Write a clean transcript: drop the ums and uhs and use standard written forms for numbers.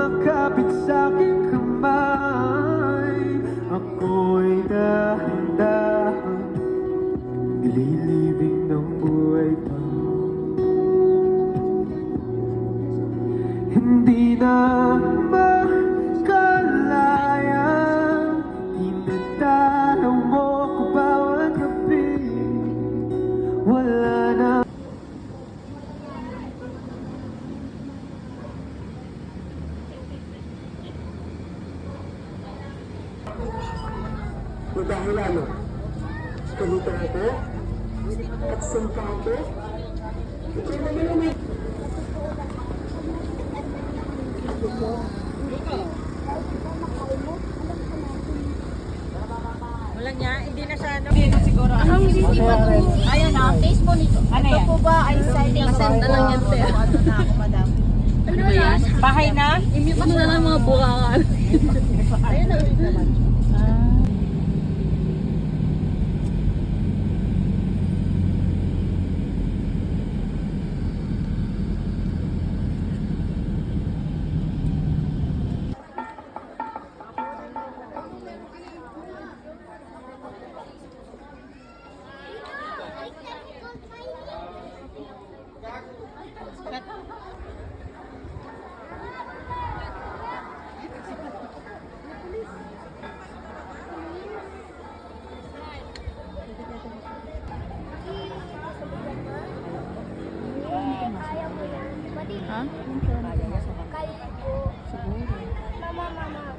sumakapit sa aking kamay. Ako'y dahan-dahan nililibing ng buhay pa. Hindi na makalaya, tinatanaw mo ko bawat gabi. Wala na. Dahil ano? Ganito ako? At sumpa ako? Ikaw na naman may... Wala niya, hindi na siya ano. Hindi siguro. Ayan na, taste po nito. Ano Ito yan? po ba ay side Masanda lang yan, te. Ano na ako, madam? Ano ba yan? Bahay na? Ano na lang mga bukangan? Ayan na, ulit naman. Kaya mo yan. Madali. Ha? Kaya po. Mama, mama.